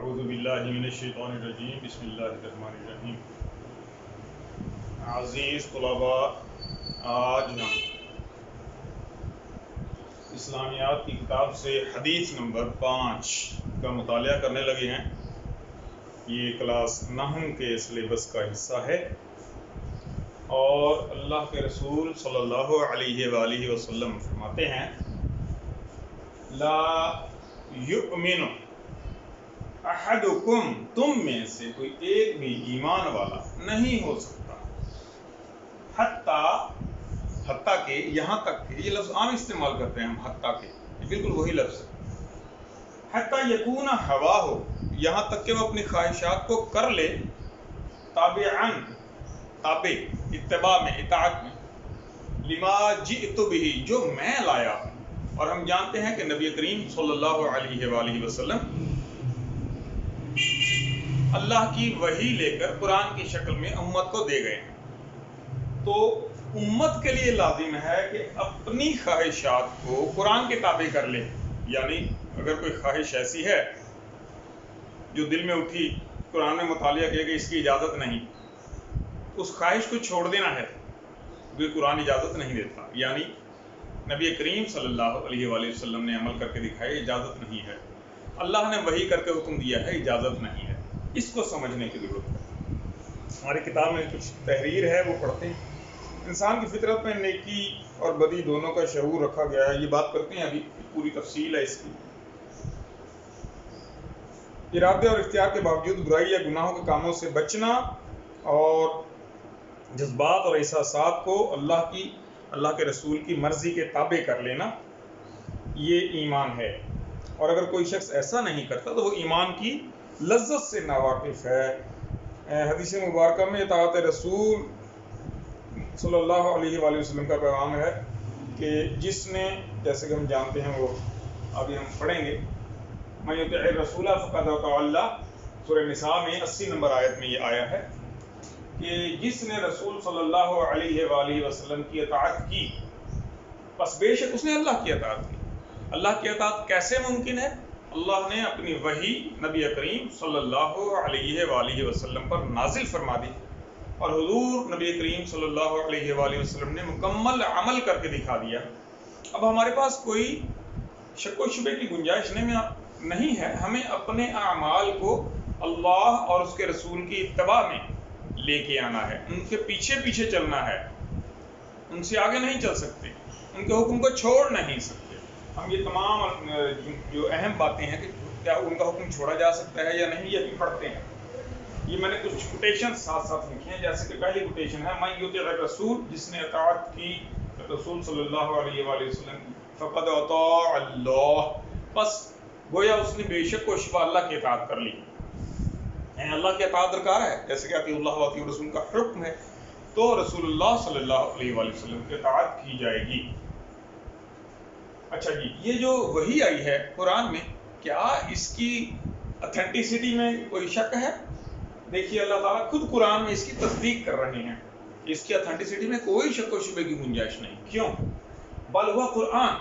اعوذ باللہ من الشیطان الرجیم بسم اللہ الرحمن الرحیم۔ عزیز طلباء، آج ہم اسلامیات کی کتاب سے حدیث نمبر 5 کا مطالعہ کرنے لگے ہیں۔ یہ کلاس 9 کے سلیبس کا حصہ ہے اور اللہ کے رسول صلی اللہ علیہ وآلہ وسلم فرماتے ہیں لا یؤمن احدکم، تم میں سے کوئی ایک بھی ایمان والا نہیں ہو سکتا، حتیٰ کہ یہاں تک کہ، یہ لفظ عام استعمال کرتے ہیں ہم، حتیٰ کہ، یہ بالکل وہی لفظ ہے، حتیٰ یکون ہواہ، یہاں تک کہ وہ اپنی خواہشات کو کر لے تابعاً، تابع اتباع میں، اطاعت میں، لما جئت بہ، جو میں لایا ہوں۔ اور ہم جانتے ہیں کہ نبی کریم صلی اللہ علیہ وآلہ وسلم اللہ کی وحی لے کر قرآن کی شکل میں امت کو دے گئے ہیں، تو امت کے لیے لازم ہے کہ اپنی خواہشات کو قرآن کے تابع کر لے۔ یعنی اگر کوئی خواہش ایسی ہے جو دل میں اٹھی، قرآن میں مطالعہ کیا کہ اس کی اجازت نہیں، اس خواہش کو چھوڑ دینا ہے، کیونکہ قرآن اجازت نہیں دیتا۔ یعنی نبی کریم صلی اللہ علیہ وآلہ وسلم نے عمل کر کے دکھایا، اجازت نہیں ہے، اللہ نے وحی کر کے حکم دیا ہے، اجازت نہیں ہے۔ اس کو سمجھنے کی ضرورت ہے۔ ہماری کتاب میں کچھ تحریر ہے، وہ پڑھتے ہیں۔ انسان کی فطرت میں نیکی اور بدی دونوں کا شعور رکھا گیا ہے، یہ بات کرتے ہیں، ابھی پوری تفصیل ہے اس کی۔ ارادے اور اختیار کے باوجود برائی یا گناہوں کے کاموں سے بچنا اور جذبات اور احساسات کو اللہ کے رسول کی مرضی کے تابع کر لینا، یہ ایمان ہے۔ اور اگر کوئی شخص ایسا نہیں کرتا تو وہ ایمان کی لذت سے ناواقف ہے۔ حدیث مبارکہ میں اطاعت رسول صلی اللہ علیہ وآلہ وسلم کا پیغام ہے کہ جس نے، جیسے کہ ہم جانتے ہیں، وہ ابھی ہم پڑھیں گے، من یطع الرسول فقد اطاع اللہ، سورہ نساء میں 80 نمبر آیت میں یہ آیا ہے کہ جس نے رسول صلی اللہ علیہ وآلہ وسلم کی اطاعت کی، پس بے شک اس نے اللہ کی اطاعت کی۔ اللہ کی اطاعت کیسے ممکن ہے؟ اللہ نے اپنی وحی نبی کریم صلی اللہ علیہ وآلہ وسلم پر نازل فرما دی، اور حضور نبی کریم صلی اللہ علیہ وآلہ وسلم نے مکمل عمل کر کے دکھا دیا۔ اب ہمارے پاس کوئی شک و شبے کی گنجائش نہیں ہے، ہمیں اپنے اعمال کو اللہ اور اس کے رسول کی اتباع میں لے کے آنا ہے، ان کے پیچھے پیچھے چلنا ہے، ان سے آگے نہیں چل سکتے، ان کے حکم کو چھوڑ نہیں سکتے۔ ہم یہ تمام جو اہم باتیں ہیں کہ کیا ان کا حکم چھوڑا جا سکتا ہے یا نہیں، یہ بھی پڑھتے ہیں۔ یہ میں نے کچھ کوٹیشن ساتھ ساتھ لکھی ہیں، جیسے کہ پہلی کوٹیشن ہے من یطع الرسول، جس نے اطاعت کی رسول صلی اللہ علیہ وآلہ وسلم کی، فقد اطاع اللہ، بس گویا اس نے بے شک و شبہ اللہ کی اطاعت کر لی۔ یعنی اللہ کی اطاعت درکار ہے، جیسے کہ اطیعوا اللہ واطیعوا الرسول کا حکم ہے، تو رسول اللہ صلی اللہ علیہ وآلہ وسلم کی اطاعت کی جائے گی۔ اچھا جی، یہ جو وحی آئی ہے قرآن میں، کیا اس کی اتھینٹسٹی میں کوئی شک ہے؟ دیکھیے اللہ تعالیٰ خود قرآن میں اس کی تصدیق کر رہے ہیں، اس کی اتھینٹسٹی میں کوئی شک و شبے کی گنجائش نہیں۔ کیوں؟ بل ہوا قرآن،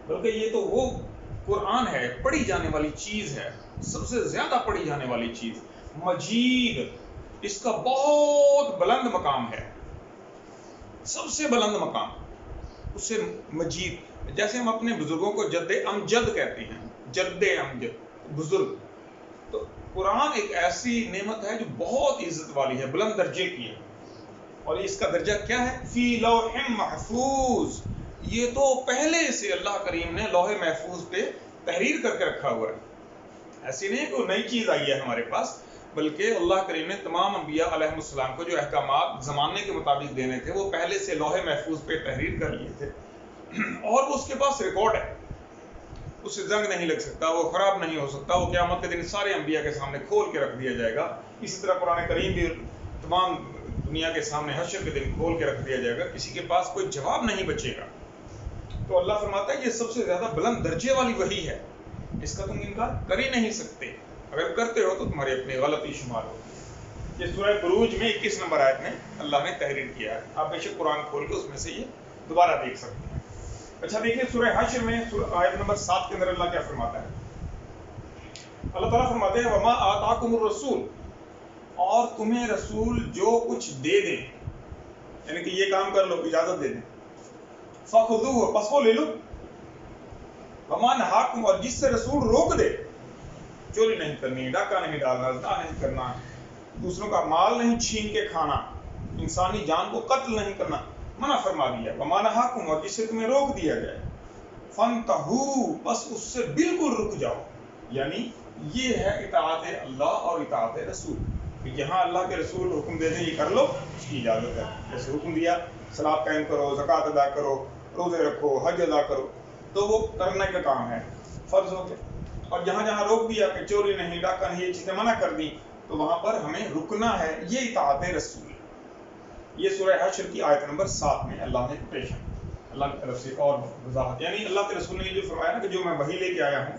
بلکہ یہ تو وہ قرآن ہے، پڑھی جانے والی چیز ہے، سب سے زیادہ پڑھی جانے والی چیز، مجید، اس کا بہت بلند مقام ہے، سب سے بلند مقام اسے مجید۔ جیسے ہم اپنے بزرگوں کو جد امجد کہتے ہیں، جد امجد، بزرگ، تو قرآن ایک ایسی نعمت ہے جو بہت عزت والی ہے، بلند درجے کی ہے، اور اس کا درجہ کیا ہے؟ فی لوح محفوظ، یہ تو پہلے سے اللہ کریم نے لوح محفوظ پہ تحریر کر کے رکھا ہوا ہے۔ ایسی نہیں کہ نئی چیز آئی ہے ہمارے پاس، بلکہ اللہ کریم نے تمام انبیاء علیہ السلام کو جو احکامات زمانے کے مطابق دینے تھے وہ پہلے سے لوح محفوظ پہ تحریر کر لیے تھے، اور وہ اس کے پاس ریکارڈ ہے، اس سے زنگ نہیں لگ سکتا، وہ خراب نہیں ہو سکتا، وہ قیامت کے دن سارے انبیاء کے سامنے کھول کے رکھ دیا جائے گا۔ اسی طرح قرآن کریم بھی تمام دنیا کے سامنے حشر کے دن کھول کے رکھ دیا جائے گا، کسی کے پاس کوئی جواب نہیں بچے گا۔ تو اللہ فرماتا ہے یہ سب سے زیادہ بلند درجے والی وحی ہے، اس کا تم انکار کر ہی نہیں سکتے، اگر کرتے ہو تو تمہاری اپنی غلطی شمار ہوگی۔ یہ سورہ بروج میں 21 نمبر آیت میں اللہ نے تحریر کیا ہے، آپ بے شک قرآن کھول کے اس میں سے یہ دوبارہ دیکھ سکتے ہیں۔ اچھا دیکھیے سورہ حشر میں آیت نمبر 7 کے اندر اللہ کیا فرماتا ہے؟ اللہ تعالیٰ فرماتے ہیں وما آتاکم الرسول، اور تمہیں رسول جو کچھ دے دیں، یعنی کہ یہ کام کر لو، اجازت دے دیں، فخذوہ، پس وہ لے لو، وما نہاکم، اور جس سے رسول روک دے، چوری نہیں کرنی، ڈاکہ نہیں ڈالنا، زنا نہیں کرنا، دوسروں کا مال نہیں چھین کے کھانا، انسانی جان کو قتل نہیں کرنا، منع فرما دیا، وما نہاکم، اور جس سے تمہیں روک دیا جائے، فانتہوا، بس اس سے بالکل رک جاؤ، یعنی یہ ہے اطاعت اللہ اور اطاعت رسول، کہ جہاں اللہ کے رسول حکم دے دیں یہ کر لو، اس کی اجازت ہے، جیسے حکم دیا صلاۃ قائم کرو، زکوٰۃ ادا کرو، روزے رکھو، حج ادا کرو، تو وہ کرنے کا کام ہے، فرض ہو گیا، اور جہاں جہاں روک دیا کہ چوری نہیں، ڈاکہ نہیں، یہ چیزیں منع کر دیں، تو وہاں پر ہمیں رکنا ہے، یہ اطاعت رسول ہے۔ یہ سورہ حشر کی آیت نمبر 7 میں اللہ نے کوٹیشن، اللہ کی طرف سے ایک اور وضاحت، یعنی اللہ کے رسول نے یہ جو فرمایا نا کہ جو میں وحی لے کے آیا ہوں،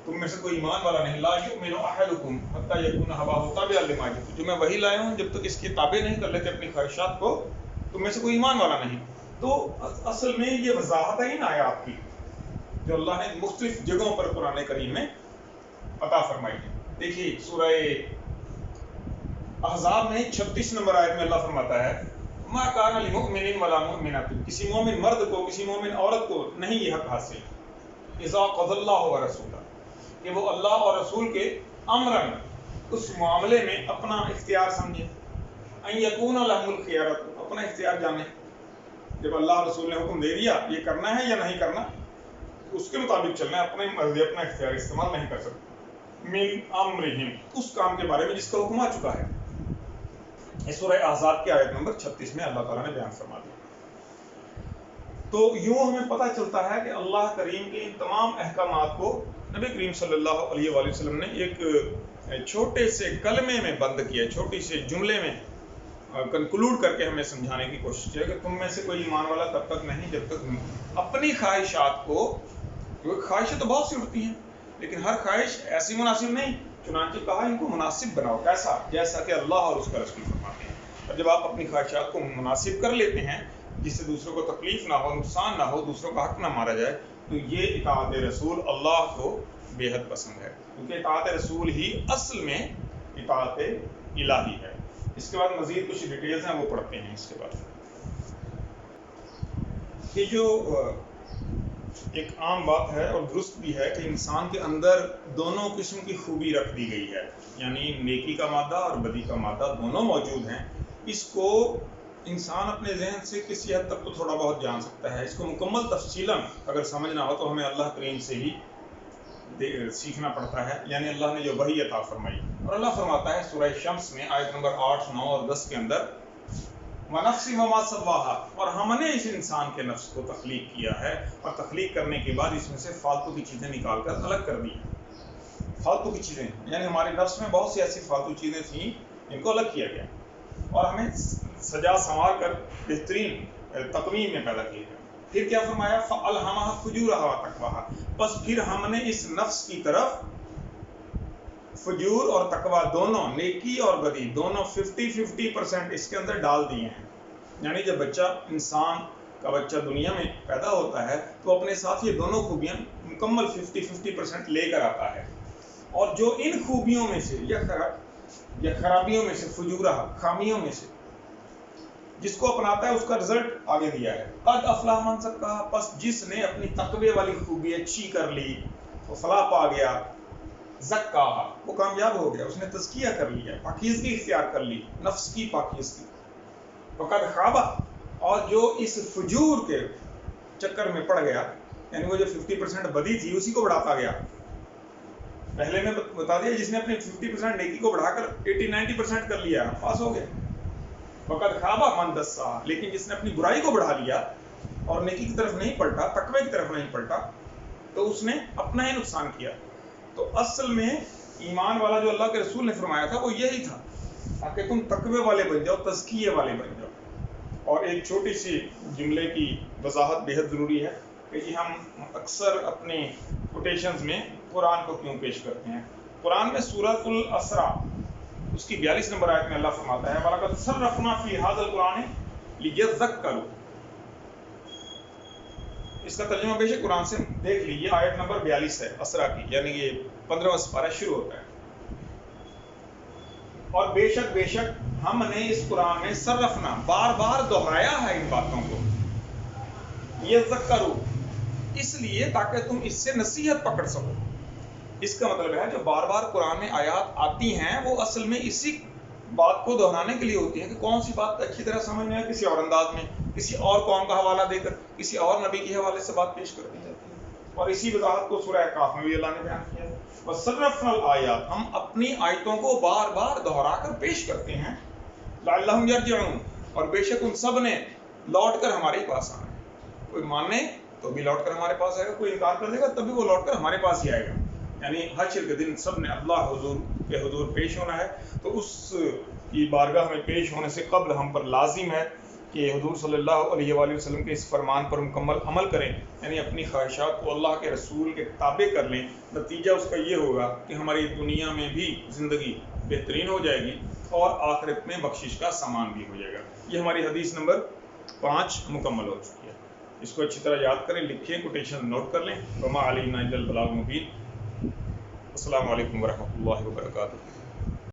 تم میں سے کوئی ایمان والا نہیں، لا یؤمن احدکم حتی یکون ہواہ تابعا لما جئت، جو میں وحی لایا ہوں جب تک اس کے تابع نہیں کر لیتے اپنی خواہشات کو، تم میں سے کوئی ایمان والا نہیں۔ تو اصل میں یہ وضاحت ہے ان آیات کی جو اللہ نے مختلف جگہوں پر قرآن کریم میں عطا فرمائی ہے۔ دیکھیے سورہ احزاب میں 36 نمبر آیت میں اللہ فرماتا ہے ما کان لمؤمن ولا مؤمنۃ، کسی مومن مرد کو کسی مومن عورت کو نہیں یہ حق حاصل، اذا قضى اللہ ورسولہ، کہ وہ اللہ اور رسول کے امرن، اس معاملے میں اپنا اختیار سمجھے، ان یکون لہم الخیارۃ، اپنا اختیار جانے، جب اللہ اور رسول نے حکم دے دیا یہ کرنا ہے یا نہیں کرنا، اس کے مطابق چلنا ہے، اپنے مرضی اپنا اختیار استعمال نہیں کر سکتے، من امرہم، اس کام کے بارے میں جس کا حکم آ چکا ہے۔ اس سورہ احزاب کی آیت نمبر 36 میں اللہ تعالیٰ نے بیان فرما دیا۔ تو یوں ہمیں پتہ چلتا ہے کہ اللہ کریم کے ان تمام احکامات کو نبی کریم صلی اللہ علیہ وآلہ وسلم نے ایک چھوٹے سے کلمے میں بند کیا، چھوٹی سے جملے میں کنکلوڈ کر کے ہمیں سمجھانے کی کوشش کی کہ تم میں سے کوئی ایمان والا تب تک نہیں جب تک اپنی خواہشات کو، خواہشیں تو بہت سی اٹھتی ہیں لیکن ہر خواہش ایسی مناسب نہیں، چنانچہ کہا ان کو مناسب بناؤ، کیسا؟ جیسا کہ اللہ اور اس کا رسول فرماتے ہیں۔ اور جب آپ اپنی خواہشات کو مناسب کر لیتے ہیں جس سے دوسروں کو تکلیف نہ ہو، نقصان نہ ہو، دوسروں کا حق نہ مارا جائے، تو یہ اطاعت رسول اللہ کو بے حد پسند ہے، کیونکہ اطاعت رسول ہی اصل میں اطاعت الہی ہے۔ اس کے بعد مزید کچھ ڈیٹیلز ہیں وہ پڑھتے ہیں۔ اس کے بعد یہ جو ایک عام بات ہے اور درست بھی ہے کہ انسان کے اندر دونوں قسم کی خوبی رکھ دی گئی ہے، یعنی نیکی کا مادہ اور بدی کا مادہ دونوں موجود ہیں۔ اس کو انسان اپنے ذہن سے کسی حد تک تو تھوڑا بہت جان سکتا ہے، اس کو مکمل تفصیلاً اگر سمجھنا ہو تو ہمیں اللہ کریم سے ہی سیکھنا پڑتا ہے، یعنی اللہ نے جو وحی عطا فرمائی۔ اور اللہ فرماتا ہے سورہ شمس میں آیت نمبر 8، 9 اور 10 کے اندر وَنَفْسٍ وَمَا سَوَّاهَا، اور ہم نے اس انسان کے نفس کو تخلیق کیا ہے، اور تخلیق کرنے کے بعد اس میں سے فالتو کی چیزیں نکال کر الگ کر دی۔ فالتو کی چیزیں یعنی ہمارے نفس میں بہت سی ایسی فالتو چیزیں تھیں جن کو الگ کیا گیا اور ہمیں سجا سنوار کر بہترین تقویم میں پیدا کیا گیا۔ پھر کیا فرمایا؟ فَأَلْهَمَهَا فُجُورَهَا وَتَقْوَاهَا، پس پھر ہم نے اس نفس کی طرف فجور اور تقوی دونوں، نیکی اور بدی دونوں 50-50% اس کے اندر ڈال دیے ہیں۔ یعنی جب بچہ، انسان کا بچہ دنیا میں پیدا ہوتا ہے تو اپنے ساتھ یہ دونوں خوبیاں مکمل 50-50% لے کر آتا ہے، اور جو ان خوبیوں میں سے یا خرابیوں میں سے، فجورہ خامیوں میں سے جس کو اپناتا ہے اس کا رزلٹ آگے دیا ہے، قد افلح من زکاہا، پس جس نے اپنی تقوی والی خوبی اچھی کر لی وہ فلاح پا گیا، زکاہا وہ کامیاب ہو گیا، اس نے تزکیہ کر لیا، پاکیزگی اختیار کر لی، نفس کی پاکیزگی۔ فقد خواب، اور جو اس فجور کے چکر میں پڑ گیا، یعنی وہ جو 50% بدی تھی اسی کو بڑھاتا گیا، پہلے میں بتا دیا جس نے اپنی 50% نیکی کو بڑھا کر 80-90% کر لیا پاس ہو گیا۔ فقد خواب من دساہا، لیکن جس نے اپنی برائی کو بڑھا لیا اور نیکی کی طرف نہیں پلٹا، تقوی کی طرف نہیں پلٹا، تو اس نے اپنا ہی نقصان کیا۔ تو اصل میں ایمان والا جو اللہ کے رسول نے فرمایا تھا وہ یہی تھا، تاکہ تم تقوی والے بن جاؤ، تزکیے والے بن جاؤ۔ اور ایک چھوٹی سی جملے کی وضاحت بے حد ضروری ہے کہ جی ہم اکثر اپنے کوٹیشنز میں قرآن کو کیوں پیش کرتے ہیں۔ قرآن میں سورۃ الاسراء اس کی 42 نمبر آیت میں اللہ فرماتا ہے وَلَقَدْ صَرَّفْنَا فِي هَذَا الْقُرْآنِ لِيَذَّكَّرُوا، اس کا ترجمہ بیشک قرآن سے دیکھ لیجیے، آیت نمبر 42 ہے اسرا کی، یعنی یہ 15واں سپارہ شروع ہوتا ہے. اور بے شک ہم نے اس قرآن میں صرفنا بار بار دہرایا ہے ان باتوں کو، یذکروا، اس لیے تاکہ تم اس سے نصیحت پکڑ سکو. اس کا مطلب ہے جو بار بار قرآن میں آیات آتی ہیں وہ اصل میں اسی بات کو دہرانے کے لیے ہوتی ہے کہ کون سی بات اچھی طرح سمجھ میں ہے، کسی اور انداز میں، کسی اور قوم کا حوالہ دے کر، کسی اور نبی کے حوالے سے بات پیش کر دی جاتی ہے. اور اسی وضاحت کو سورہ کاف میں بھی اللہ نے بیان کیا ہے. وَصَرَّفْنَا الْآيَاتِ، ہم اپنی آیتوں کو بار بار دہرا کر پیش کرتے ہیں. لَعَلَّهُمْ يَرْجِعُونَ، اور بے شک ان سب نے لوٹ کر ہمارے پاس آنا ہے. کوئی ماننے تو بھی لوٹ کر ہمارے پاس آئے گا، کوئی انکار کر دے گا تب بھی وہ لوٹ کر ہمارے پاس ہی آئے گا. یعنی حشر کے دن سب نے اللہ حضور کے حضور پیش ہونا ہے. تو اس کی بارگاہ میں پیش ہونے سے قبل ہم پر لازم ہے کہ حضور صلی اللہ علیہ وآلہ وسلم کے اس فرمان پر مکمل عمل کریں، یعنی اپنی خواہشات کو اللہ کے رسول کے تابع کر لیں. نتیجہ اس کا یہ ہوگا کہ ہماری دنیا میں بھی زندگی بہترین ہو جائے گی اور آخرت میں بخشش کا سامان بھی ہو جائے گا. یہ ہماری حدیث نمبر 5 مکمل ہو چکی ہے. اس کو اچھی طرح یاد کریں، لکھیں، کوٹیشن نوٹ کر لیں. وما علینا الا البلاغ المبین. السلام علیکم ورحمۃ اللہ وبرکاتہ.